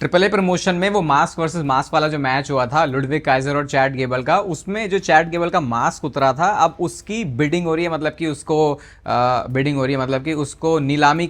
Triple a promotion में वो mask versus mask वाला जो मैच हुआ था लुडविग काइजर और चैट गेबल का, उसमें जो चैट गेबल का मास्क उतरा था, अब उसकी बिडिंग हो रही है, मतलब कि उसको बिडिंग हो रही है, मतलब कि उसको नीलामी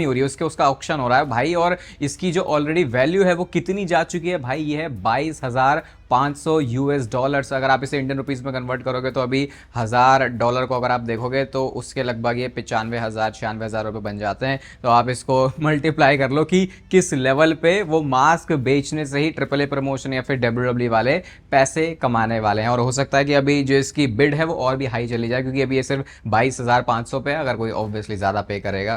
हो रही है, उसका ऑक्शन हो रहा है भाई। और इसकी जो ऑलरेडी वैल्यू है वो कितनी जा चुकी है भाई, ये है 22,500 यूएस डॉलर्स। अगर आप इसे इंडियन रुपीस में कन्वर्ट करोगे तो अभी $1,000 को अगर आप देखोगे तो उसके लगभग ये 95,000 रुपये बन जाते हैं। तो आप इसको मल्टीप्लाई कर लो कि किस लेवल पे वो मास्क बेचने से ही ट्रिपल ए प्रमोशन या फिर डब्ल्यूडब्ल्यू वाले पैसे कमाने वाले हैं। और हो सकता है कि अभी जो इसकी बिड है वो और भी हाई चली जाए, क्योंकि अभी ये सिर्फ 22,500 पे, अगर कोई ऑब्वियसली ज़्यादा पे करेगा,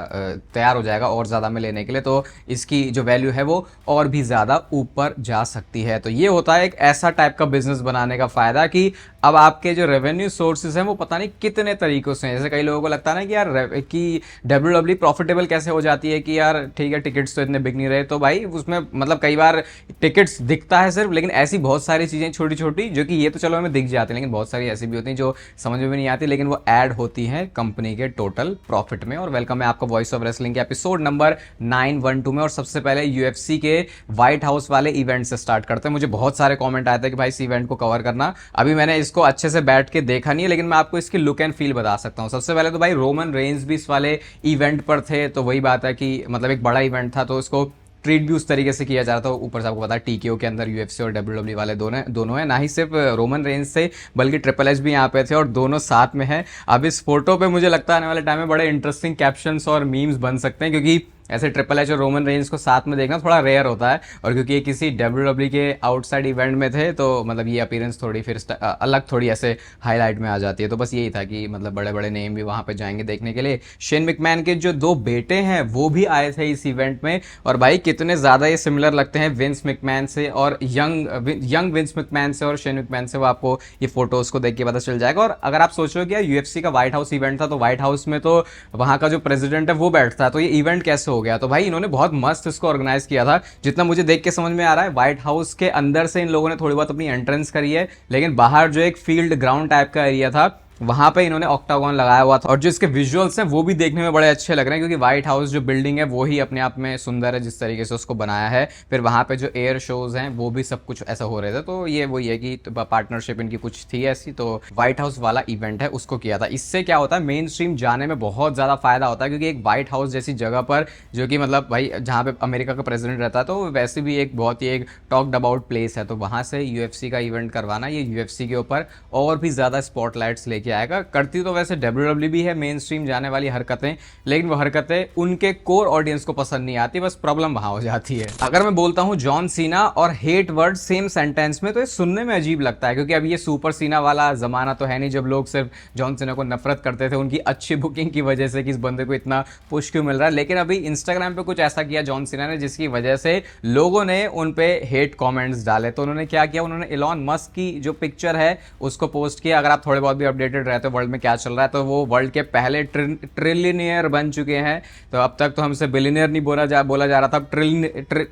तैयार हो जाएगा और ज़्यादा में लेने के लिए, तो इसकी जो वैल्यू है वो और भी ज़्यादा ऊपर जा सकती है। तो ये होता है एक ऐसा टाइप का बिजनेस बनाने का फ़ायदा कि अब आपके जो रेवेन्यू सोर्सेज हैं वो पता नहीं कितने तरीकों से हैं। जैसे कई लोगों को लगता है ना कि यार कि डब्ल्यूडब्ल्यू प्रॉफिटेबल कैसे हो जाती है, कि यार ठीक है टिकट्स तो इतने बिक नहीं रहे, तो भाई उसमें मतलब कई बार टिकट्स दिखता है सिर्फ, लेकिन ऐसी बहुत सारी चीज़ें छोटी छोटी जो कि ये तो चलो हमें दिख जाती हैं, लेकिन बहुत सारी ऐसी भी होती हैं जो समझ में भी नहीं आती, लेकिन वो ऐड होती हैं कंपनी के टोटल प्रॉफिट में। और वेलकम है आपका वॉइस ऑफ रेसलिंग के एपिसोड नंबर 912 में। और सबसे पहले यूएफसी के व्हाइट हाउस वाले इवेंट से स्टार्ट करते हैं। मुझे बहुत सारे कॉमेंट आए थे कि भाई इस इवेंट को कवर करना। अभी मैंने इसको अच्छे से बैठ के देखा नहीं है, लेकिन मैं आपको इसकी लुक एंड फील बता सकता हूँ। सबसे पहले तो भाई रोमन रेंज भी इस वाले इवेंट पर थे, तो वही बात है कि मतलब एक बड़ा इवेंट था, तो इसको ट्रीट भी उस तरीके से किया जा रहा था। ऊपर से आपको पता है टीकेओ के अंदर यूएफसी और डब्ल्यूडब्ल्यू वाले दोनों है, ना ही सिर्फ रोमन रेंज से बल्कि ट्रिपल एच भी यहाँ पे थे और दोनों साथ में है। अब इस फोटो पे मुझे लगता है आने वाले टाइम में बड़े इंटरेस्टिंग कैप्शंस और मीम्स बन सकते हैं, क्योंकि ऐसे ट्रिपल एच और रोमन रेंज को साथ में देखना थोड़ा रेयर होता है। और क्योंकि ये किसी डब्ल्यूडब्ल्यू के आउटसाइड इवेंट में थे, तो मतलब ये अपीयरेंस थोड़ी फिर अलग थोड़ी ऐसे हाईलाइट में आ जाती है। तो बस यही था कि मतलब बड़े बड़े नेम भी वहाँ पे जाएंगे देखने के लिए। शेन मैकमैन के जो 2 बेटे हैं वो भी आए थे इस इवेंट में, और भाई कितने ज़्यादा ये सिमिलर लगते हैं विंस मैकमैन से, और यंग विंस मैकमैन से और शेन मैकमैन से, वो आपको ये फोटोज को देख के पता चल जाएगा। और अगर आप सोच रहे हो कि यार यूएफसी का व्हाइट हाउस इवेंट था, तो व्हाइट हाउस में तो वहाँ का जो प्रेसिडेंट है वो बैठता है, तो ये इवेंट कैसे हो गया? तो भाई इन्होंने बहुत मस्त इसको ऑर्गेनाइज किया था। जितना मुझे देख के समझ में आ रहा है, व्हाइट हाउस के अंदर से इन लोगों ने थोड़ी बहुत अपनी एंट्रेंस करी है, लेकिन बाहर जो एक फील्ड ग्राउंड टाइप का एरिया था वहां पे इन्होंने ऑक्टागोन लगाया हुआ था। और जो इसके विजुअल्स हैं वो भी देखने में बड़े अच्छे लग रहे हैं, क्योंकि व्हाइट हाउस जो बिल्डिंग है वो ही अपने आप में सुंदर है जिस तरीके से उसको बनाया है। फिर वहां पे जो एयर शोज हैं वो भी सब कुछ ऐसा हो रहे थे, तो ये वही है कि पार्टनरशिप इनकी कुछ थी ऐसी, तो व्हाइट हाउस वाला इवेंट है उसको किया था। इससे क्या होता है, मेन स्ट्रीम जाने में बहुत ज़्यादा फायदा होता है, क्योंकि एक व्हाइट हाउस जैसी जगह पर, जो कि मतलब भाई जहाँ पे अमेरिका का प्रेसिडेंट रहता है, तो वैसे भी एक बहुत ही एक टॉक्ड अबाउट प्लेस है, तो वहाँ से यूएफसी का इवेंट करवाना ये यूएफसी के ऊपर और भी ज़्यादा स्पॉटलाइट्स लेके आएगा। करती तो वैसे डब्ल्यूडब्ल्यू भी है मेन स्ट्रीम जाने वाली हरकतें, लेकिन वो हरकतें उनके कोर ऑडियंस को पसंद नहीं आती, बस प्रॉब्लम वहां हो जाती है। अगर मैं बोलता हूं जॉन सीना और हेट वर्ड सेम सेंटेंस में, तो ये सुनने में अजीब लगता है, क्योंकि अब ये सुपर सीना वाला जमाना तो है नहीं जब लोग सिर्फ जॉन सीना को नफरत करते थे उनकी अच्छी बुकिंग की वजह से कि इस बंदे को इतना पुश क्यों मिल रहा है। लेकिन अभी इंस्टाग्राम पे कुछ ऐसा किया जॉन सीना ने जिसकी वजह से लोगों ने उन पे हेट कॉमेंट्स डाले। तो उन्होंने क्या किया, उन्होंने इलॉन मस्क की जो पिक्चर है उसको पोस्ट किया। अगर आप थोड़े बहुत भी अपडेटेड रहते हो वर्ल्ड में क्या चल रहा है, तो वो वर्ल्ड के पहले ट्रिलियनियर बन चुके हैं। तो अब तक तो हमसे बिलियनियर नहीं बोला जा रहा था,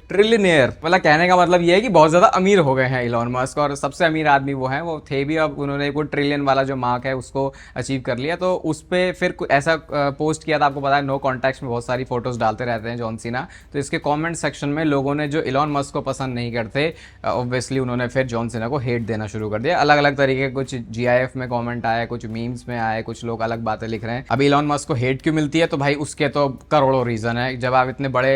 ट्रिलियनियर मतलब कहने का मतलब ये है कि बहुत ज्यादा अमीर हो गए हैं इलॉन मस्क, और सबसे अमीर आदमी वो हैं, वो थे भी, अब उन्होंने वो ट्रिलियन वाला जो मार्क है उसको अचीव कर लिया। तो उस पर फिर ऐसा पोस्ट किया था, आपको पता है नो कॉन्टैक्ट में बहुत सारी फोटोज डालते रहते हैं जॉन सीना। तो इसके कॉमेंट सेक्शन में लोगों ने जो इलॉन मस्क को पसंद नहीं करते, ऑब्वियसली उन्होंने फिर जॉन सीना को हेट देना शुरू कर दिया। अलग अलग तरीके के कुछ जीआईएफ में कॉमेंट आए, कुछ मीम्स में आए, कुछ लोग अलग बातें लिख रहे हैं। अभी इलॉन मस्क को हेट क्यों मिलती है, तो भाई उसके तो करोड़ों रीजन है। जब आप इतने बड़े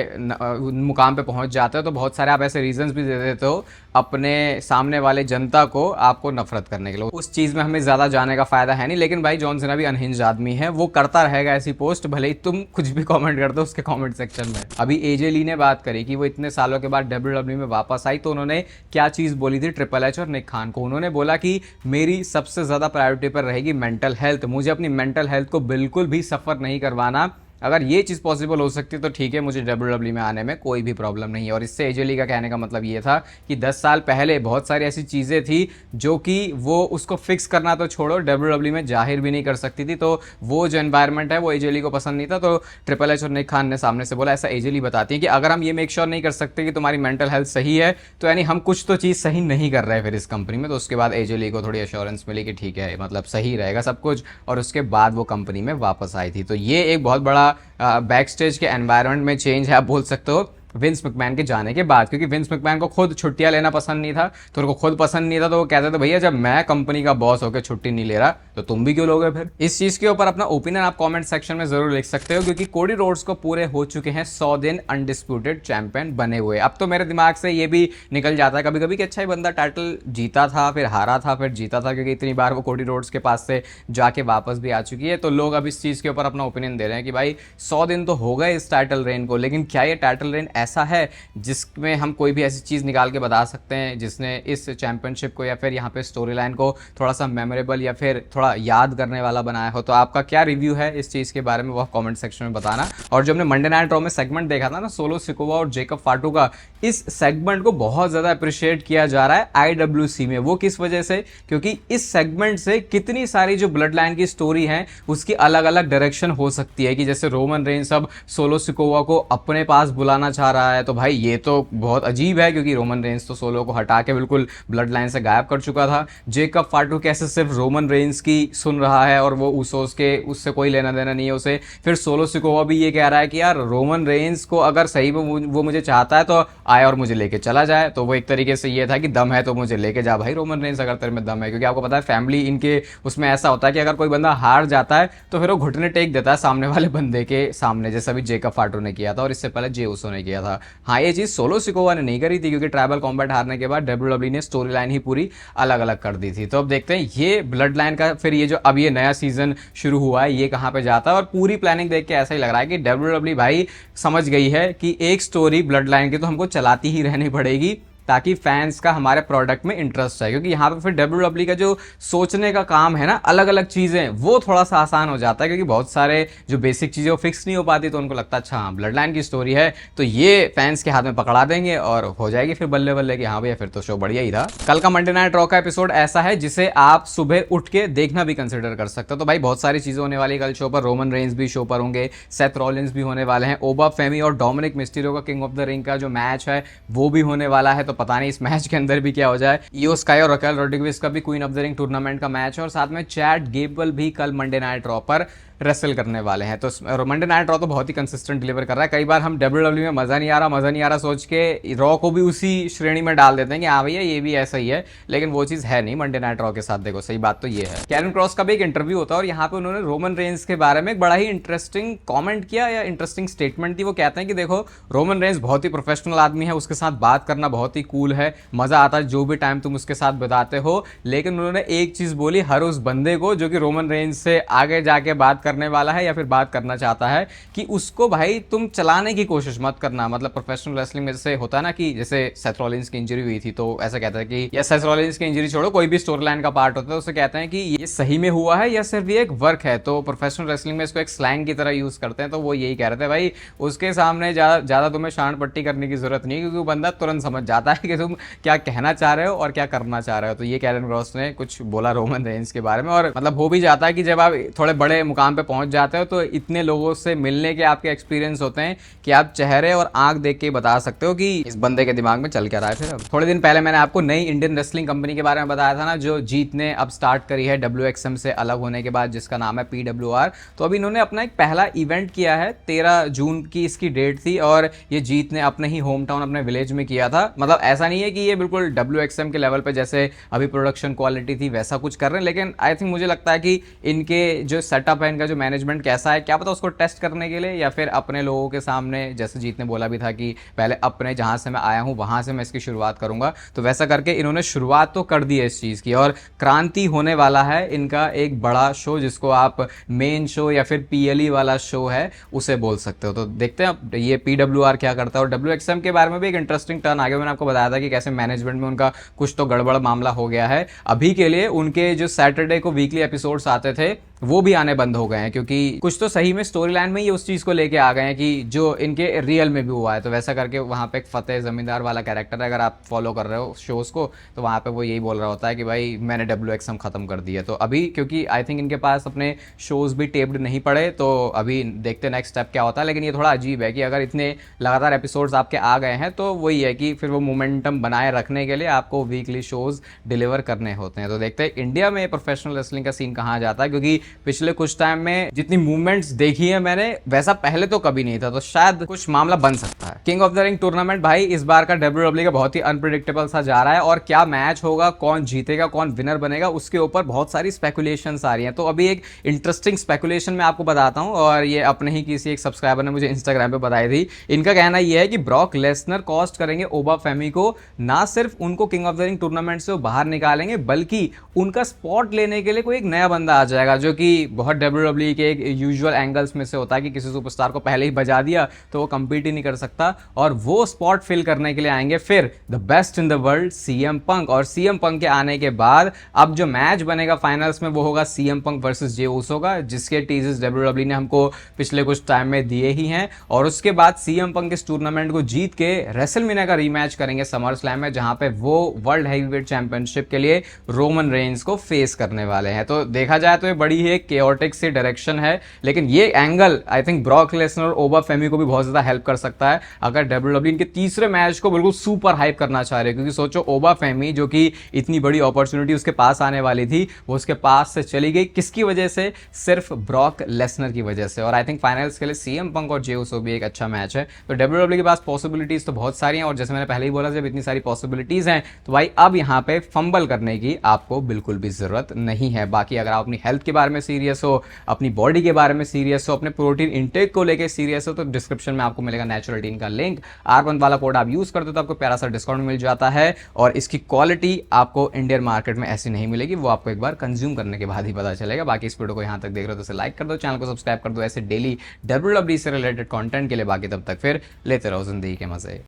मुकाम पे पहुंच जाते हो तो बहुत सारे आप ऐसे रीजंस भी दे देते हो अपने सामने वाले जनता को आपको नफरत करने के लिए। उस चीज में हमें ज्यादा जाने का फायदा है नहीं, लेकिन भाई जॉन सीना भी अनहिंज आदमी है, वो करता रहेगा ऐसी पोस्ट, भले ही तुम कुछ भी कमेंट कर दो उसके कमेंट सेक्शन में। अभी एजे ली ने बात करी कि वो इतने सालों के बाद डब्ल्यूडब्ल्यू में वापस आई, तो उन्होंने क्या चीज बोली थी ट्रिपल एच और निक खान को। उन्होंने बोला कि मेरी सबसे ज्यादा प्रायोरिटी पर रहेगी मेंटल हेल्थ, मुझे अपनी मेंटल हेल्थ को बिल्कुल भी सफर नहीं करवाना। अगर ये चीज़ पॉसिबल हो सकती है तो ठीक है, मुझे डब्ल्यूडब्ल्यू में आने में कोई भी प्रॉब्लम नहीं है। और इससे एजे ली का कहने का मतलब ये था कि 10 साल पहले बहुत सारी ऐसी चीज़ें थी जो कि वो उसको फिक्स करना तो छोड़ो, डब्ल्यूडब्ल्यू में जाहिर भी नहीं कर सकती थी। तो वो जो एनवायरमेंट है वो एजे ली को पसंद नहीं था। तो ट्रिपल एच और निक खान ने सामने से बोला, ऐसा एजे ली बताती है कि अगर हम ये मेक श्योर नहीं कर सकते कि तुम्हारी मेंटल हेल्थ सही है, तो यानी हम कुछ तो चीज़ सही नहीं कर रहे फिर इस कंपनी में। तो उसके बाद एजे ली को थोड़ी एश्योरेंस मिली कि ठीक है, मतलब सही रहेगा सब कुछ, और उसके बाद वो कंपनी में वापस आई थी। तो ये एक बहुत बड़ा बैक स्टेज के एनवायरनमेंट में चेंज है, आप बोल सकते हो। विंस मैकमैन के जाने के बाद, क्योंकि विंस मैकमैन को खुद छुट्टियां लेना पसंद नहीं था, तो उनको खुद पसंद नहीं था, तो वो कहते थे भैया जब मैं कंपनी का बॉस होकर छुट्टी नहीं ले रहा तो तुम भी क्यों लोगे। फिर इस चीज के ऊपर अपना ओपिनियन आप कमेंट सेक्शन में जरूर लिख सकते हो, क्योंकि कोडी रोड्स को पूरे हो चुके हैं 100 दिन अनडिस्प्यूटेड चैंपियन बने हुए। अब तो मेरे दिमाग से ये भी निकल जाता है कभी कभी कि अच्छा ही बंदा टाइटल जीता था, फिर हारा था, फिर जीता था, क्योंकि इतनी बार वो कोडी रोड्स के पास से जाके वापस भी आ चुकी है। तो लोग अब इस चीज के ऊपर अपना ओपिनियन दे रहे हैं कि भाई 100 दिन तो हो गए इस टाइटल रेन को, लेकिन क्या ये टाइटल रेन ऐसा है जिसमें हम कोई भी ऐसी चीज निकाल के बता सकते हैं जिसने इस चैंपियनशिप को या फिर यहाँ पे स्टोरी लाइन को थोड़ा सा मेमोरेबल या फिर थोड़ा याद करने वाला बनाया हो। तो आपका क्या रिव्यू है इस चीज के बारे में वो कमेंट सेक्शन में बताना। और जो हमने मंडे नाइट रॉ में सेगमेंट देखा था ना सोलो सिकोवा और जेकब फाटू का, इस सेगमेंट को बहुत ज्यादा अप्रिशिएट किया जा रहा है आईडब्ल्यूसी में। वो किस वजह से, क्योंकि इस सेगमेंट से कितनी सारी जो ब्लड लाइन की स्टोरी है उसकी अलग अलग डायरेक्शन हो सकती है, कि जैसे रोमन रेंस अब सोलो सिकोवा को अपने पास बुलाना चाह रहा है, तो भाई ये तो बहुत अजीब है, क्योंकि रोमन रेंस तो सोलो को हटा के बिल्कुल ब्लड लाइन से गायब कर चुका था। जेकब फाटू कैसे सिर्फ रोमन रेंस की सुन रहा है और वो उसोस के उससे कोई लेना देना नहीं है उसे। फिर सोलो सिकोवा भी ये कह रहा है कि यार रोमन रेंस को अगर सही में वो मुझे चाहता है तो आए और मुझे लेके चला जाए। तो वो एक तरीके से ये था कि दम है तो मुझे लेके जा भाई रोमन रेंस, अगर तेरे में दम है। क्योंकि आपको पता है फैमिली इनके उसमें ऐसा होता है कि अगर कोई बंदा हार जाता है तो फिर वो घुटने टेक देता है सामने वाले बंदे के सामने, जैसा भी जेकब फाटू ने किया था और इससे पहले जे उसो ने किया था। हाँ, ये चीज सोलो सिकोवा ने नहीं करी थी, क्योंकि ट्राइबल कॉम्बैट हारने के बाद डब्ल्यूडब्ल्यूई ने स्टोरी लाइन ही पूरी अलग अलग कर दी थी। तो अब देखते हैं ये ब्लड लाइन का फिर ये जो अब ये नया सीजन शुरू हुआ है ये कहां पे जाता है। और पूरी प्लानिंग देख के ऐसा ही लग रहा है कि डब्ल्यूडब्ल्यूई भाई समझ गई है कि एक स्टोरी ब्लड लाइन की तो हमको चलाती ही रहनी पड़ेगी, ताकि फैंस का हमारे प्रोडक्ट में इंटरेस्ट है। क्योंकि यहाँ पे फिर डब्ल्यूडब्ल्यूई का जो सोचने का काम है ना, अलग अलग चीजें, वो थोड़ा सा आसान हो जाता है, क्योंकि बहुत सारे जो बेसिक चीजें वो फिक्स नहीं हो पाती, तो उनको लगता है अच्छा हाँ ब्लड लाइन की स्टोरी है तो ये फैंस के हाथ में पकड़ा देंगे और हो जाएगी फिर बल्ले बल्ले कि हाँ भैया फिर तो शो बढ़िया ही था। कल का मंडे नाइट रॉ का एपिसोड ऐसा है जिसे आप सुबह उठ के देखना भी कंसिडर कर सकते हो। तो भाई बहुत सारी चीजें होने वाली कल शो पर। रोमन रेंस भी शो पर होंगे, सेथ रॉलिंस भी होने वाले हैं, ओबा फेमी और डोमिनिक मिस्टीरियो का किंग ऑफ द रिंग का जो मैच है वो भी होने वाला है। तो पता नहीं इस मैच के अंदर भी क्या हो जाए। इयो स्काई और रकेल रोड्रिगेज का भी queen of the ring tournament का मैच है, और साथ में चैड गेबल भी कल मंडे नाइट रॉ पर रेसल करने वाले हैं। तो मंडे नाइट रॉ तो बहुत ही कंसिस्टेंट डिलीवर कर रहा है। कई बार हम डब्ल्यूडब्ल्यूई में मजा नहीं आ रहा सोच के रॉ को भी उसी श्रेणी में डाल देते हैं कि हाँ भैया ये भी ऐसा ही है, लेकिन वो चीज है नहीं मंडे नाइट रॉ के साथ। देखो सही बात तो ये है। कैरन क्रॉस का भी एक इंटरव्यू होता है और यहाँ पे उन्होंने रोमन रेंस के बारे में एक बड़ा ही इंटरेस्टिंग कॉमेंट किया या इंटरेस्टिंग स्टेटमेंट थी। वो कहते हैं कि देखो रोमन रेंस बहुत ही प्रोफेशनल आदमी है, उसके साथ बात करना बहुत ही कूल है, मजा आता है जो भी टाइम तुम उसके साथ बिताते हो। लेकिन उन्होंने एक चीज बोली हर उस बंदे को जो कि रोमन रेंस से आगे जाके बात करने वाला है या फिर बात करना चाहता है, कि उसको भाई तुम चलाने की कोशिश मत करना। मतलब प्रोफेशनल रेसलिंग में जैसे होता है ना कि जैसे सेथ रॉलिंस की इंजरी हुई थी तो ऐसा कहता है कि या सेथ रॉलिंस की इंजरी छोड़ो कोई भी स्टोरी लाइन का पार्ट होता है उसे कहते हैं कि ये सही में हुआ है या सिर्फ ये एक वर्क है। तो प्रोफेशनल रेसलिंग में इसको एक स्लैंग की तरह यूज करते हैं। तो वो यही कह रहे थे भाई उसके सामने ज्यादा तुम्हें शान पट्टी करने की जरूरत नहीं, क्योंकि वो बंदा तुरंत समझ जाता है कि तुम क्या कहना चाह रहे हो और क्या करना चाह रहे हो। तो ये कैरन क्रॉस ने कुछ बोला रोमन रेंस के बारे में। और मतलब हो भी जाता है कि जब आप थोड़े बड़े मुकाम पे पहुंच जाते हो तो इतने लोगों से मिलने के आपके एक्सपीरियंस होते हैं कि आप चेहरे और आंख देख के बता सकते हो कि इस बंदे के दिमाग में चल क्या रहा है। फिर थोड़े दिन पहले मैंने आपको नई इंडियन रेसलिंग कंपनी के बारे में बताया था ना, जो जीत ने अब स्टार्ट करी है WXM से अलग होने के बाद, जिसका नाम है PWR। तो अभी इन्होंने अपना एक पहला इवेंट किया है, 13 जून की इसकी डेट थी, और ये जीत ने अपने ही होम टाउन अपने विलेज में किया था। मतलब ऐसा नहीं है कि ये बिल्कुल WXM के लेवल पे जैसे अभी प्रोडक्शन क्वालिटी थी वैसा कुछ कर रहे हैं, लेकिन आई थिंक मुझे लगता है कि इनके जो सेटअप है, इनका जो मैनेजमेंट कैसा है, क्या पता उसको टेस्ट करने के लिए या फिर अपने लोगों के सामने, जैसे जीत ने बोला भी था कि पहले अपने जहां से मैं आया हूं वहां से मैं इसकी शुरुआत करूंगा, तो वैसा करके इन्होंने शुरुआत तो कर दी है इस चीज की। और क्रांति होने वाला है इनका एक बड़ा शो, जिसको आप मेन शो या फिर PLE वाला शो है उसे बोल सकते हो। तो देखते हैं अब ये PWR क्या करता है। और WXM के बारे में भी एक इंटरेस्टिंग टर्न आ गया। मैंने आपको बताया था कि कैसे मैनेजमेंट में उनका कुछ तो गड़बड़ मामला हो गया है। अभी के लिए उनके जो सैटरडे को वीकली एपिसोड्स आते थे वो भी आने बंद हो गए हैं, क्योंकि कुछ तो सही में स्टोरी लाइन में ही उस चीज को लेके आ गए हैं कि जो इनके रियल में भी हुआ है। तो वैसा करके वहां पे एक फतेह जमींदार वाला कैरेक्टर है, अगर आप फॉलो कर रहे हो शोज को, तो वहां पे वो यही बोल रहा होता है कि भाई मैंने WXM खत्म कर दिया। तो अभी क्योंकि आई थिंक इनके पास अपने शोज भी टेप्ड नहीं पड़े, तो अभी देखते नेक्स्ट स्टेप क्या होता है। लेकिन ये थोड़ा अजीब है कि अगर इतने लगातार एपिसोड्स आपके आ गए हैं तो वही है कि फिर वो मोमेंटम बनाए रखने के लिए आपको वीकली शोज डिलीवर करने होते हैं। तो देखते हैं इंडिया में प्रोफेशनल रेसलिंग का सीन कहाँ जाता है, क्योंकि पिछले कुछ टाइम में जितनी मूवमेंट्स देखी है मैंने वैसा पहले तो कभी नहीं था, तो शायद कुछ मामला बन सकता है। King of the ring tournament भाई इस बार का WWE का बहुत ही अनप्रिडिक्टेबल सा जा रहा है, और क्या मैच होगा, कौन जीतेगा, कौन विनर बनेगा, उसके ऊपर बहुत सारी स्पेकुलेशंस आ रही हैं। तो अभी एक इंटरेस्टिंग स्पेकुलेशन मैं आपको बताता हूं, और ये अपने ही किसी एक सब्सक्राइबर ने मुझे इंस्टाग्राम पे बताई थी। इनका कहना यह है कि ब्रॉक लेसनर कॉस्ट करेंगे ओबा फेमी को, ना सिर्फ उनको king of the ring tournament से बाहर निकालेंगे बल्कि उनका स्पॉट लेने के लिए कोई एक नया बंदा आ जाएगा, जो कि बहुत WWE के एक यूजुअल एंगल्स में से होता है कि किसी सुपरस्टार को पहले ही बजा दिया तो वो कंपीट ही नहीं कर सकता, और वो स्पॉट फिल करने के लिए आएंगे फिर the best in the world CM पंक। और CM पंक के आने के बाद अब जो मैच बनेगा फाइनल्स में वो होगा CM पंक वर्सेस जे ऊसो का, जिसके टीजर्स WWE ने हमको पिछले कुछ टाइम में दिए ही हैं। और उसके बाद CM पंक इस टूर्नामेंट को जीत के रेसलमेनिया का रीमैच करेंगे समर स्लैम में, जहां पे वो वर्ल्ड हैवीवेट चैंपियनशिप के लिए रोमन रेंज को फेस करने वाले हैं। तो देखा जाए तो ये बड़ी ही केओटिक सी डायरेक्शन है, लेकिन ये angle I think Brock Lesnar और ओबा फेमी को भी बहुत ज्यादा हेल्प कर सकता है अगर WWE इनके तीसरे मैच को बिल्कुल सुपर हाइप करना चाह रहे हो। क्योंकि सोचो ओबा फेमी जो कि इतनी बड़ी अपॉर्चुनिटी उसके पास आने वाली थी वो उसके पास से चली गई, किसकी वजह से? सिर्फ ब्रॉक लेसनर की वजह से। और आई थिंक फाइनल्स के लिए CM पंक और जे ऊसो भी एक अच्छा मैच है। तो WWE के पास पॉसिबिलिटीज तो बहुत सारी हैं, और जैसे मैंने पहले ही बोला जब इतनी सारी पॉसिबिलिटीज हैं तो भाई अब यहाँ पे फंबल करने की आपको बिल्कुल भी जरूरत नहीं है। बाकी अगर आप अपनी हेल्थ के बारे में सीरियस हो, अपनी बॉडी के बारे में सीरियस हो, अपने प्रोटीन इंटेक को लेकर सीरियस हो, तो डिस्क्रिप्शन में आपको मिलेगा नेचुरल का लिंक, R1 वाला कोड आप यूज करते हो तो आपको प्यारा सा डिस्काउंट मिल जाता है। और इसकी क्वालिटी आपको इंडियन मार्केट में ऐसी नहीं मिलेगी, वो आपको एक बार कंज्यूम करने के बाद ही पता चलेगा। बाकी इस वीडियो को यहाँ तक देख रहे हो तो इसे लाइक कर दो, चैनल को सब्सक्राइब कर दो ऐसे डेली WWE से रिलेटेड कंटेंट के लिए। बाकी तब तक फिर लेते रहो जिंदगी के मजे।